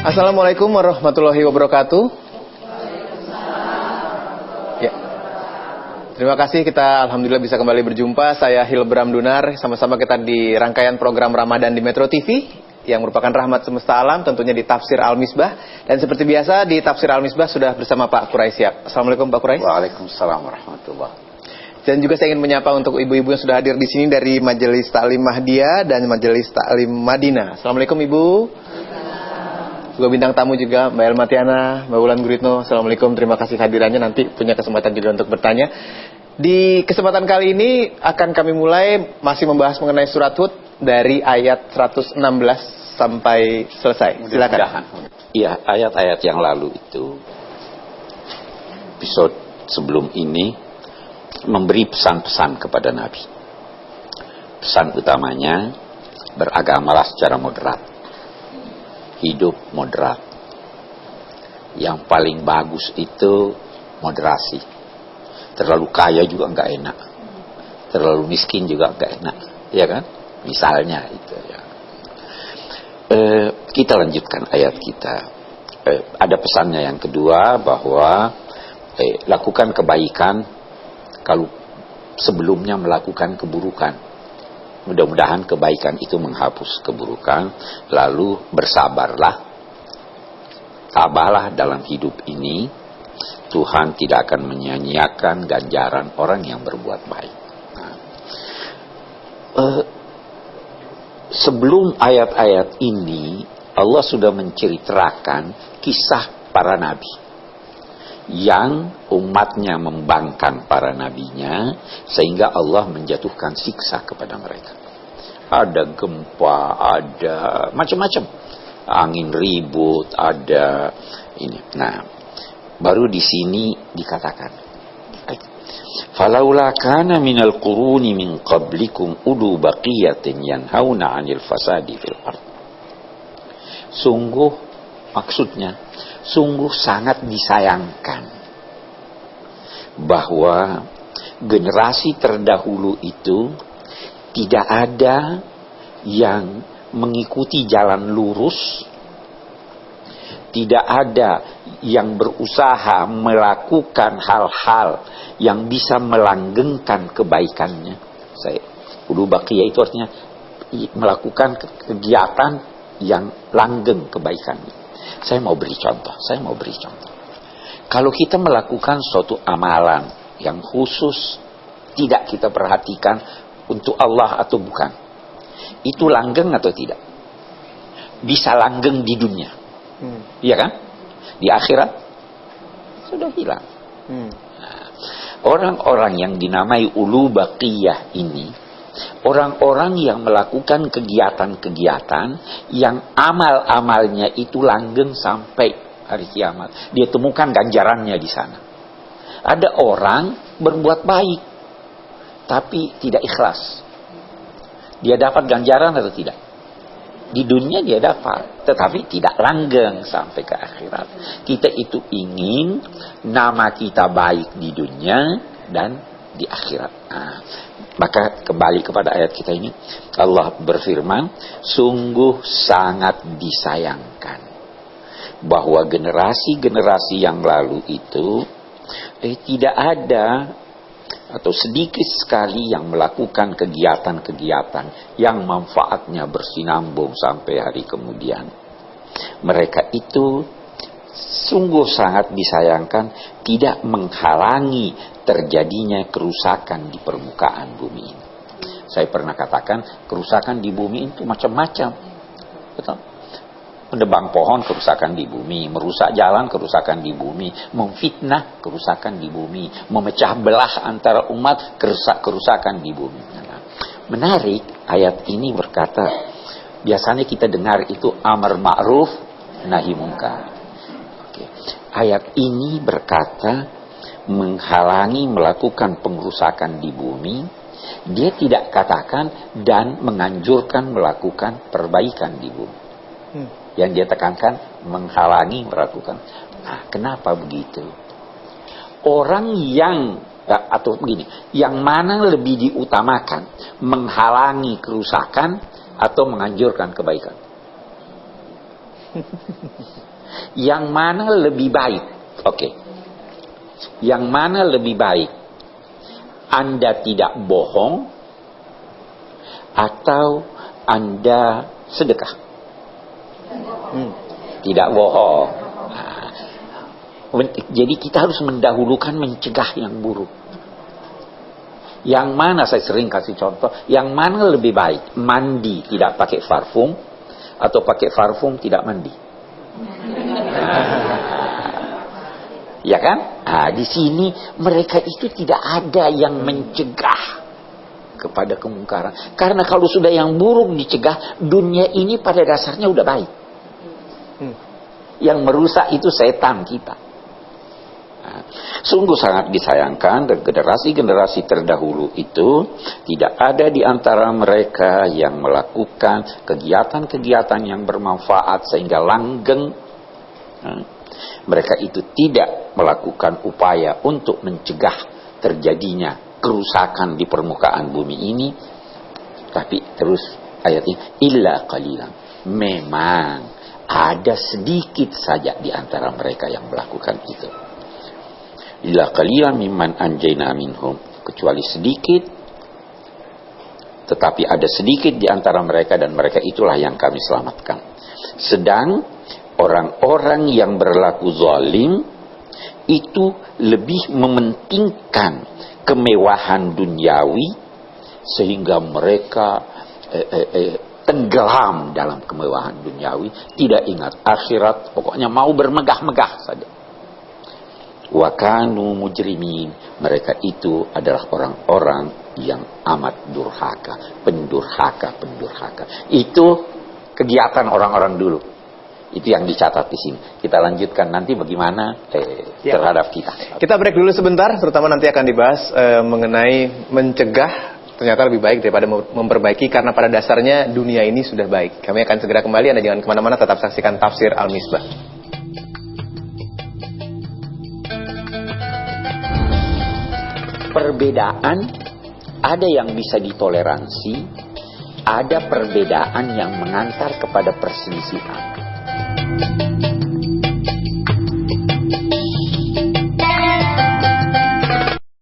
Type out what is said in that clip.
Assalamualaikum warahmatullahi wabarakatuh. Ya. Terima kasih, kita alhamdulillah bisa kembali berjumpa. Saya Hilbram Dunar, sama-sama kita di rangkaian program Ramadan di Metro TV yang merupakan rahmat semesta alam, tentunya di Tafsir Al-Misbah. Dan seperti biasa di Tafsir Al-Misbah sudah bersama Pak Quraish Siap. Assalamualaikum Pak Quraish. Waalaikumsalam warahmatullahi. Dan juga saya ingin menyapa untuk ibu-ibu yang sudah hadir di sini dari Majelis Ta'lim Mahdiyah dan Majelis Ta'lim Madinah. Assalamualaikum Ibu. Juga bintang tamu juga Mbak Elmatiana, Mbak Wulan Guritno. Assalamualaikum, terima kasih kehadirannya. Nanti punya kesempatan juga untuk bertanya. Di kesempatan kali ini akan kami mulai masih membahas mengenai surat Hud dari ayat 116 sampai selesai. Silakan. Iya, ayat-ayat yang lalu itu, episode sebelum ini memberi pesan-pesan kepada Nabi. Pesan utamanya, beragamalah secara moderat. Hidup moderat. Yang paling bagus itu moderasi. Terlalu kaya juga enggak enak. Terlalu miskin juga enggak enak. Ya kan? Misalnya itu ya. Kita lanjutkan ayat kita. Ada pesannya yang kedua bahwa lakukan kebaikan kalau sebelumnya melakukan keburukan. Mudah-mudahan kebaikan itu menghapus keburukan. Lalu bersabarlah. Tabahlah dalam hidup ini. Tuhan tidak akan menyia-nyiakan ganjaran orang yang berbuat baik. Sebelum ayat-ayat ini, Allah sudah menceritakan kisah para nabi yang umatnya membangkang para nabinya sehingga Allah menjatuhkan siksa kepada mereka. Ada gempa, ada macam-macam, angin ribut, ada ini. Nah, baru di sini dikatakan, falaula kana minal quruni min qablikum ulu baqiyatin yanhauna 'anil fasadi fil ard. Sungguh, maksudnya sungguh sangat disayangkan bahwa generasi terdahulu itu tidak ada yang mengikuti jalan lurus, tidak ada yang berusaha melakukan hal-hal yang bisa melanggengkan kebaikannya. Ulu baqiyah itu artinya melakukan kegiatan yang langgeng kebaikannya. Saya mau beri contoh. Kalau kita melakukan suatu amalan yang khusus, tidak kita perhatikan untuk Allah atau bukan, itu langgeng atau tidak? Bisa langgeng di dunia, iya kan? Di akhirat sudah hilang. Nah, orang-orang yang dinamai ulu baqiyah ini, orang-orang yang melakukan kegiatan-kegiatan yang amal-amalnya itu langgeng sampai hari kiamat. Dia temukan ganjarannya di sana. Ada orang berbuat baik, tapi tidak ikhlas. Dia dapat ganjaran atau tidak? Di dunia dia dapat, tetapi tidak langgeng sampai ke akhirat. Kita itu ingin nama kita baik di dunia dan di akhirat. Nah, maka kembali kepada ayat kita ini, Allah berfirman, sungguh sangat disayangkan bahwa generasi-generasi yang lalu itu tidak ada atau sedikit sekali yang melakukan kegiatan-kegiatan yang manfaatnya bersinambung sampai hari kemudian. Mereka itu sungguh sangat disayangkan tidak menghalangi terjadinya kerusakan di permukaan bumi ini. Saya pernah katakan, kerusakan di bumi itu macam-macam. Betul? Menebang pohon, kerusakan di bumi. Merusak jalan, kerusakan di bumi. Memfitnah, kerusakan di bumi. Memecah belah antara umat, kerusakan di bumi. Menarik, ayat ini berkata, biasanya kita dengar itu amar ma'ruf, nahi munkar. Ayat ini berkata menghalangi melakukan pengerusakan di bumi. Dia tidak katakan dan menganjurkan melakukan perbaikan di bumi. Yang dia tekankan menghalangi melakukan. Nah, kenapa begitu? Orang yang atau begini, yang mana lebih diutamakan, menghalangi kerusakan atau menganjurkan kebaikan? Yang mana lebih baik? Oke. Yang mana lebih baik? Anda tidak bohong atau Anda sedekah? Tidak bohong. Jadi kita harus mendahulukan mencegah yang buruk. Yang mana, saya sering kasih contoh, yang mana lebih baik? Mandi tidak pakai parfum atau pakai parfum tidak mandi? Ya kan? Di sini mereka itu tidak ada yang mencegah kepada kemungkaran. Karena kalau sudah yang buruk dicegah, dunia ini pada dasarnya udah baik. Yang merusak itu setan kita. Sungguh sangat disayangkan, dan generasi-generasi terdahulu itu tidak ada di antara mereka yang melakukan kegiatan-kegiatan yang bermanfaat sehingga langgeng. Mereka itu tidak melakukan upaya untuk mencegah terjadinya kerusakan di permukaan bumi ini. Tapi terus ayat ini, illa qalilan. Memang ada sedikit saja di antara mereka yang melakukan itu. Illa qalilan mimman anjayna minhum, kecuali sedikit, tetapi ada sedikit di antara mereka dan mereka itulah yang kami selamatkan. Sedang orang-orang yang berlaku zalim itu lebih mementingkan kemewahan duniawi sehingga mereka tenggelam dalam kemewahan duniawi, tidak ingat akhirat, pokoknya mau bermegah-megah saja. Wa kanu mujrimin, mereka itu adalah orang-orang yang amat durhaka, pendurhaka. Itu kegiatan orang-orang dulu. Itu yang dicatat di sini. Kita lanjutkan nanti bagaimana terhadap kita. Kita break dulu sebentar, terutama nanti akan dibahas mengenai mencegah ternyata lebih baik daripada memperbaiki, karena pada dasarnya dunia ini sudah baik. Kami akan segera kembali, Anda jangan kemana-mana, tetap saksikan Tafsir Al-Misbah. Perbedaan ada yang bisa ditoleransi, ada perbedaan yang mengantar kepada perselisihan.